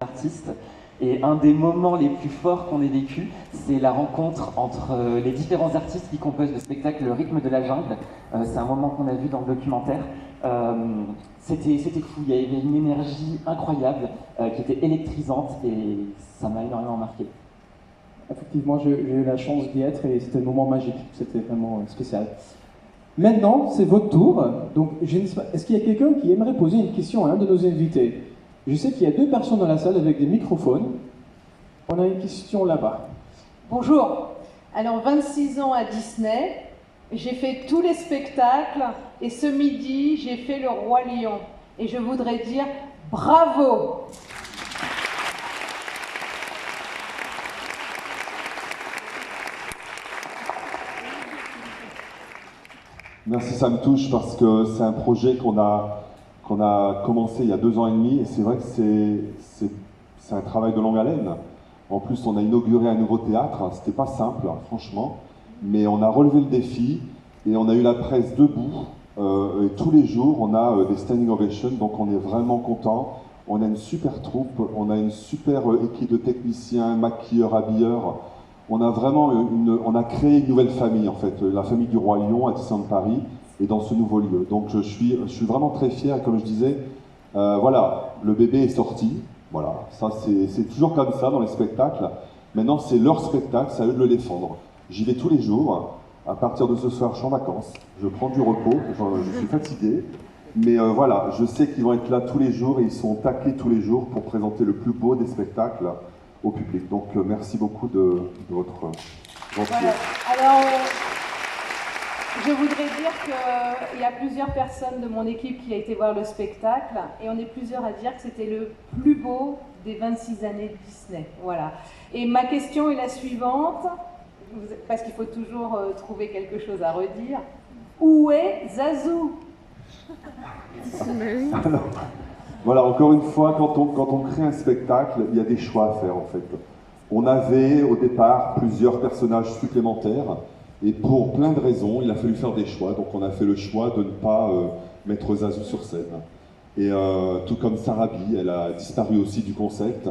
artistes. Et un des moments les plus forts qu'on ait vécu, c'est la rencontre entre les différents artistes qui composent le spectacle Le rythme de la jungle. C'est un moment qu'on a vu dans le documentaire. C'était fou, il y avait une énergie incroyable qui était électrisante et ça m'a énormément marqué. Effectivement, j'ai eu la chance d'y être et c'était un moment magique, c'était vraiment spécial. Maintenant, c'est votre tour. Donc, je ne sais pas, est-ce qu'il y a quelqu'un qui aimerait poser une question à un de nos invités? Je sais qu'il y a 2 personnes dans la salle avec des microphones. On a une question là-bas. Bonjour. Alors, 26 ans à Disney, j'ai fait tous les spectacles et ce midi, j'ai fait Le Roi Lion. Et je voudrais dire bravo! Merci, ça me touche parce que c'est un projet qu'on a commencé il y a 2 ans et demi et c'est vrai que c'est un travail de longue haleine. En plus, on a inauguré un nouveau théâtre, c'était pas simple, franchement, mais on a relevé le défi et on a eu la presse debout. Et tous les jours, on a des standing ovations, donc on est vraiment content. On a une super troupe, on a une super équipe de techniciens, maquilleurs, habilleurs. On a vraiment on a créé une nouvelle famille en fait, la famille du Roi Lion à Disneyland Paris et dans ce nouveau lieu. Donc je suis vraiment très fier, comme je disais, voilà, le bébé est sorti, voilà, ça c'est toujours comme ça dans les spectacles. Maintenant c'est leur spectacle, c'est à eux de le défendre. J'y vais tous les jours, à partir de ce soir je suis en vacances, je prends du repos, je suis fatigué, mais voilà, je sais qu'ils vont être là tous les jours et ils sont taqués tous les jours pour présenter le plus beau des spectacles au public. Donc merci beaucoup de votre gentillesse. Voilà. Alors, je voudrais dire qu'il y a plusieurs personnes de mon équipe qui a été voir le spectacle et on est plusieurs à dire que c'était le plus beau des 26 années de Disney. Voilà. Et ma question est la suivante, parce qu'il faut toujours trouver quelque chose à redire. Où est Zazu? Alors, voilà, encore une fois, quand on crée un spectacle, il y a des choix à faire en fait. On avait au départ plusieurs personnages supplémentaires et pour plein de raisons, il a fallu faire des choix. Donc on a fait le choix de ne pas mettre Zazu sur scène. Et tout comme Sarabi, elle a disparu aussi du concept.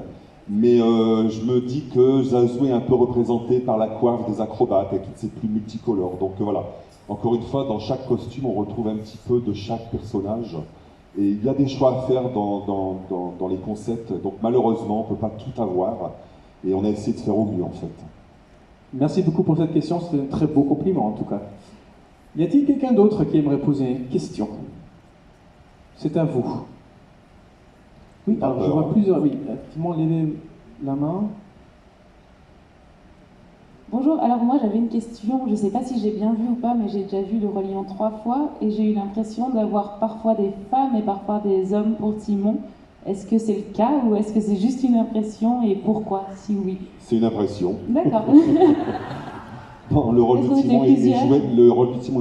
Mais je me dis que Zazu est un peu représenté par la coiffe des acrobates et toutes ces plumes multicolores. Donc voilà, encore une fois, dans chaque costume, on retrouve un petit peu de chaque personnage. Et il y a des choix à faire dans les concepts, donc malheureusement, on ne peut pas tout avoir, et on a essayé de faire au mieux en fait. Merci beaucoup pour cette question, c'est un très beau compliment en tout cas. Y a-t-il quelqu'un d'autre qui aimerait poser une question? C'est à vous. Oui, alors je vois plusieurs, oui, effectivement, levez la main. Bonjour, alors moi j'avais une question, je ne sais pas si j'ai bien vu ou pas, mais j'ai déjà vu Le Roi Lion 3 fois et j'ai eu l'impression d'avoir parfois des femmes et parfois des hommes pour Timon. Est-ce que c'est le cas ou est-ce que c'est juste une impression et pourquoi, si oui? C'est une impression. D'accord. Bon, le rôle de Timon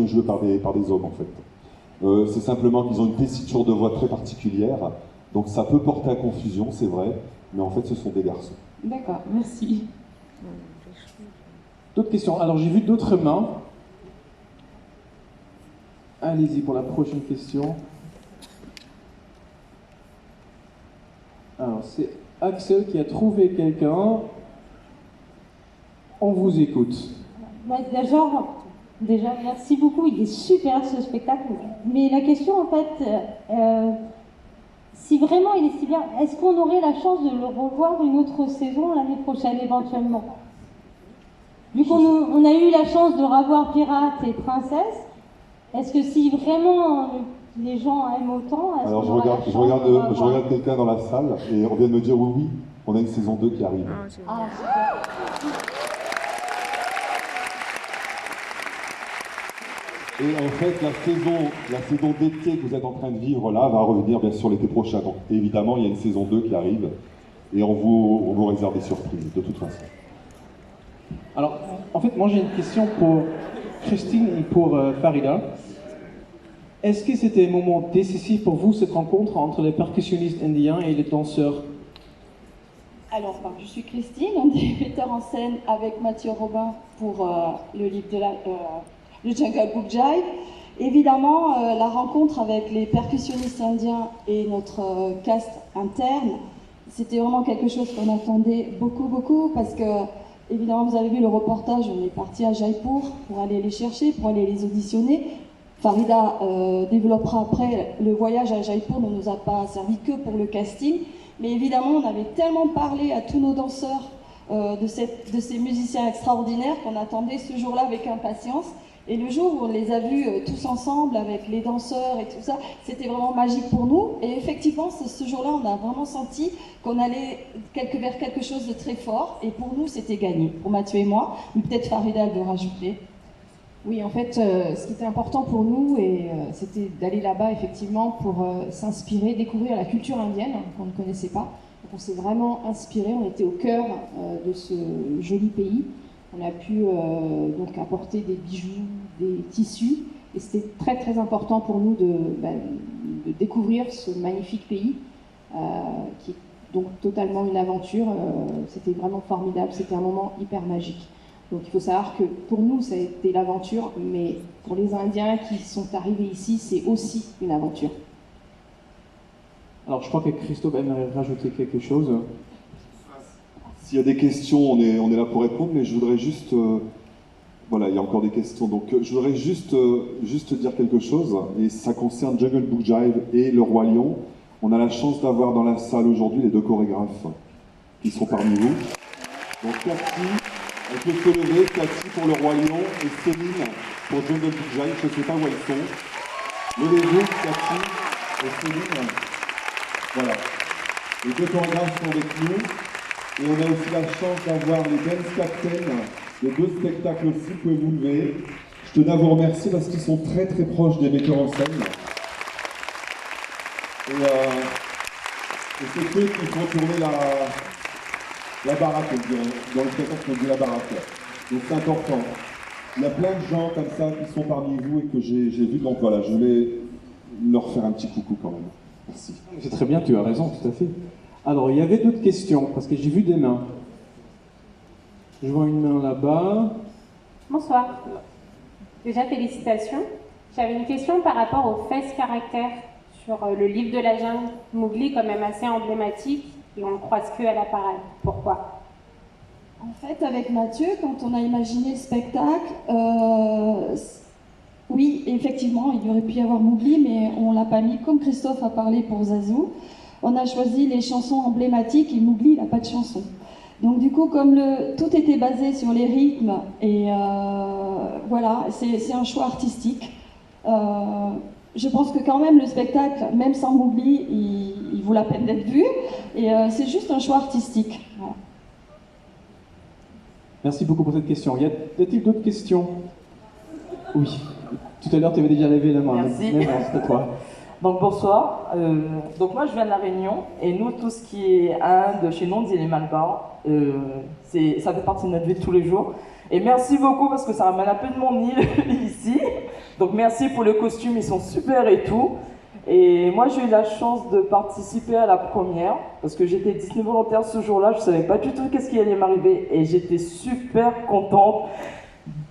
est joué par des hommes en fait. C'est simplement qu'ils ont une tessiture de voix très particulière, donc ça peut porter à confusion, c'est vrai, mais en fait ce sont des garçons. D'accord, merci. D'autres questions? Alors j'ai vu d'autres mains. Allez-y pour la prochaine question. Alors c'est Axel qui a trouvé quelqu'un. On vous écoute. Déjà, merci beaucoup, il est super ce spectacle. Mais la question en fait, si vraiment il est si bien, est-ce qu'on aurait la chance de le revoir une autre saison l'année prochaine éventuellement? Vu qu'on a eu la chance de revoir Pirates et Princesse, est-ce que si vraiment les gens aiment autant, est-ce Alors qu'on aura la chance je regarde quelqu'un dans la salle et on vient de me dire oui, on a une saison 2 qui arrive. Ah, super. Et en fait, la saison d'été que vous êtes en train de vivre là va revenir bien sûr l'été prochain. Donc évidemment, il y a une saison 2 qui arrive et on vous réserve des surprises de toute façon. Alors, en fait, moi j'ai une question pour Christine et pour Farida. Est-ce que c'était un moment décisif pour vous, cette rencontre entre les percussionnistes indiens et les danseurs? Alors, je suis Christine, on est metteur en scène avec Mathieu Robin pour le livre de le Jungle Book Jive. Évidemment, la rencontre avec les percussionnistes indiens et notre cast interne, c'était vraiment quelque chose qu'on attendait beaucoup, beaucoup, parce que, évidemment, vous avez vu le reportage, on est parti à Jaipur pour aller les chercher, pour aller les auditionner. Farida développera après, le voyage à Jaipur ne nous a pas servi que pour le casting, mais évidemment, on avait tellement parlé à tous nos danseurs de ces musiciens extraordinaires qu'on attendait ce jour-là avec impatience. Et le jour où on les a vus tous ensemble avec les danseurs et tout ça, c'était vraiment magique pour nous. Et effectivement, ce jour-là, on a vraiment senti qu'on allait vers quelque chose de très fort. Et pour nous, c'était gagné, pour Mathieu et moi. Mais peut-être Farida, elle veut rajouter. Oui, en fait, ce qui était important pour nous, c'était d'aller là-bas, effectivement, pour s'inspirer, découvrir la culture indienne qu'on ne connaissait pas. Donc on s'est vraiment inspiré, on était au cœur de ce joli pays. On a pu donc apporter des bijoux, des tissus, et c'était très très important pour nous de découvrir ce magnifique pays, qui est donc totalement une aventure. C'était vraiment formidable, c'était un moment hyper magique. Donc il faut savoir que pour nous, ça a été l'aventure, mais pour les Indiens qui sont arrivés ici, c'est aussi une aventure. Alors je crois que Christophe aimerait rajouter quelque chose. S'il y a des questions, on est là pour répondre, mais je voudrais juste... voilà, il y a encore des questions. Donc je voudrais juste dire quelque chose, et ça concerne Jungle Book Jive et le Roi Lion. On a la chance d'avoir dans la salle aujourd'hui les 2 chorégraphes qui sont parmi vous. Donc Cathy, elle peut se lever, Cathy pour le Roi Lion et Céline pour Jungle Book Jive. Je ne sais pas où elles sont. Levez-vous, Cathy et Céline. Voilà. Les 2 chorégraphes sont avec nous. Et on a aussi la chance d'avoir les dance captains, les 2 spectacles aussi, vous pouvez vous lever. Je tenais à vous remercier parce qu'ils sont très très proches des metteurs en scène. Et c'est eux qui font tourner la baraque, on dirait. Dans le spectacle, on dit la baraque. Donc c'est important. Il y a plein de gens comme ça qui sont parmi vous et que j'ai vu. Donc voilà, je voulais leur faire un petit coucou quand même. Merci. C'est très bien, tu as raison, tout à fait. Alors, il y avait d'autres questions, parce que j'ai vu des mains. Je vois une main là-bas. Bonsoir. Déjà, félicitations. J'avais une question par rapport au face caractère sur le livre de la jungle. Mowgli, quand même assez emblématique, et on ne croise que à la parade. Pourquoi? En fait, avec Mathieu, quand on a imaginé le spectacle, oui, effectivement, il y aurait pu y avoir Mowgli, mais on ne l'a pas mis, comme Christophe a parlé pour Zazu. On a choisi les chansons emblématiques et Mowgli, il n'a pas de chanson. Donc du coup, comme tout était basé sur les rythmes, et voilà, c'est un choix artistique. Je pense que quand même le spectacle, même sans Mowgli, il vaut la peine d'être vu, et c'est juste un choix artistique. Voilà. Merci beaucoup pour cette question. Y a-t-il d'autres questions? Oui. Tout à l'heure, tu avais déjà levé la main. Merci. Mais non, c'est toi. Donc bonsoir, donc moi je viens de La Réunion et nous tout ce qui est Inde, chez nous on dit les Malbars, ça fait partie de notre vie de tous les jours. Et merci beaucoup parce que ça ramène un peu de mon île ici. Donc merci pour les costumes, ils sont super et tout. Et moi j'ai eu la chance de participer à la première parce que j'étais Disney volontaire ce jour-là, je savais pas du tout qu'est-ce qui allait m'arriver et j'étais super contente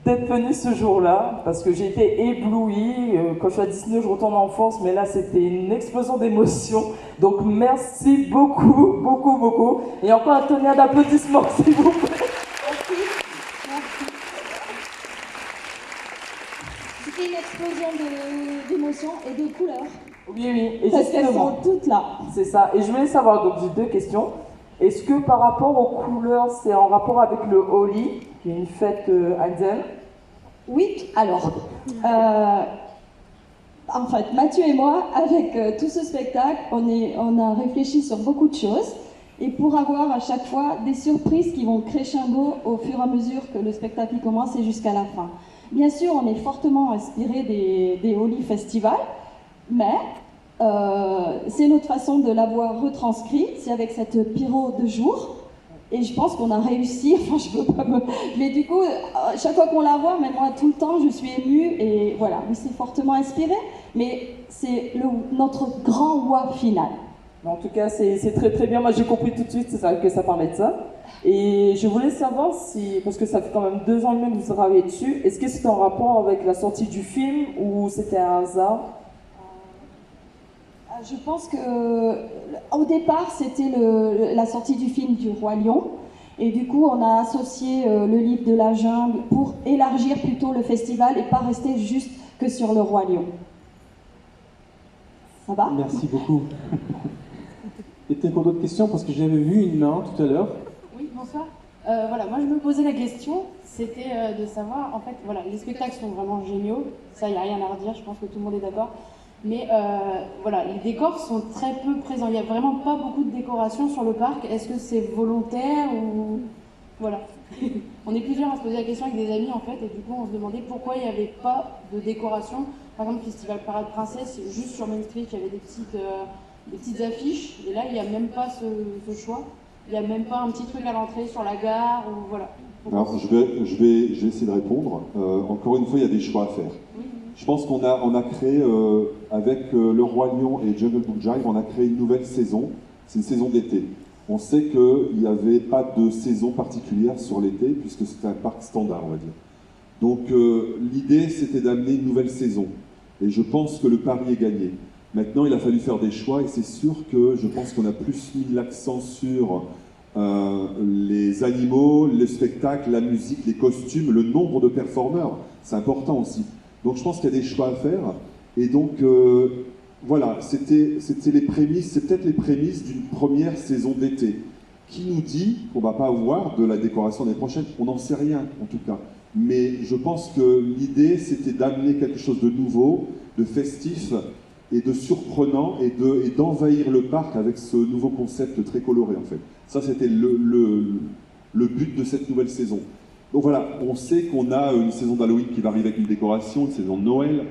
d'être venue ce jour-là, parce que j'ai été éblouie. Quand je suis à Disney, je retourne en France, mais là, c'était une explosion d'émotions. Donc, merci beaucoup, beaucoup, beaucoup. Et encore un tonnerre d'applaudissements, s'il vous plaît. Merci. C'était une explosion d'émotions et de couleurs. Oui, oui. Et parce qu'elles sont toutes là. C'est ça. Et je voulais savoir, donc j'ai 2 questions. Est-ce que par rapport aux couleurs, c'est en rapport avec le Holi, qui est une fête indienne? Oui, alors, en fait, Mathieu et moi, avec tout ce spectacle, on a réfléchi sur beaucoup de choses, et pour avoir à chaque fois des surprises qui vont crescendo au fur et à mesure que le spectacle commence et jusqu'à la fin. Bien sûr, on est fortement inspiré des Holi Festivals, mais c'est notre façon de l'avoir retranscrit, c'est avec cette pyro de jour. Et je pense qu'on a réussi, enfin je veux pas me... Mais du coup, chaque fois qu'on la voit, même moi tout le temps, je suis émue et voilà, oui c'est fortement inspiré, mais c'est notre grand wa final. En tout cas, c'est très très bien, moi j'ai compris tout de suite que ça parlait de ça. Et je voulais savoir si, parce que ça fait quand même 2 ans et demi que vous travaillez dessus, est-ce que c'était en rapport avec la sortie du film ou c'était un hasard? Je pense qu'au départ, c'était la sortie du film du Roi Lion. Et du coup, on a associé le livre de la jungle pour élargir plutôt le festival et pas rester juste que sur le Roi Lion. Ça va? Merci beaucoup. Y a-t-il encore d'autres questions? Parce que j'avais vu une main tout à l'heure. Oui, bonsoir. Voilà, moi je me posais la question, c'était de savoir, en fait, voilà, les spectacles sont vraiment géniaux, ça il n'y a rien à redire, je pense que tout le monde est d'accord. Mais voilà, les décors sont très peu présents. Il n'y a vraiment pas beaucoup de décoration sur le parc. Est-ce que c'est volontaire ou... Voilà. On est plusieurs à se poser la question avec des amis en fait, et du coup on se demandait pourquoi il n'y avait pas de décoration. Par exemple, Festival Parade Princesse, juste sur Main Street, il y avait des petites affiches, et là il n'y a même pas ce choix. Il n'y a même pas un petit truc à l'entrée sur la gare, ou voilà. Alors, je vais essayer de répondre. Encore une fois, il y a des choix à faire. Oui. Je pense qu'on a créé, avec Le Roi Lion et Jungle Book Jive, on a créé une nouvelle saison. C'est une saison d'été. On sait qu'il n'y avait pas de saison particulière sur l'été, puisque c'était un parc standard, on va dire. Donc, l'idée, c'était d'amener une nouvelle saison. Et je pense que le pari est gagné. Maintenant, il a fallu faire des choix, et c'est sûr que je pense qu'on a plus mis l'accent sur les animaux, les spectacles, la musique, les costumes, le nombre de performeurs. C'est important aussi. Donc je pense qu'il y a des choix à faire. Et donc, voilà, c'était les prémices, c'est peut-être les prémices d'une première saison d'été. Qui nous dit qu'on ne va pas avoir de la décoration l'année prochaine? On n'en sait rien, en tout cas. Mais je pense que l'idée, c'était d'amener quelque chose de nouveau, de festif et de surprenant, et d'envahir le parc avec ce nouveau concept très coloré, en fait. Ça, c'était le but de cette nouvelle saison. Donc voilà, on sait qu'on a une saison d'Halloween qui va arriver avec une décoration, une saison de Noël,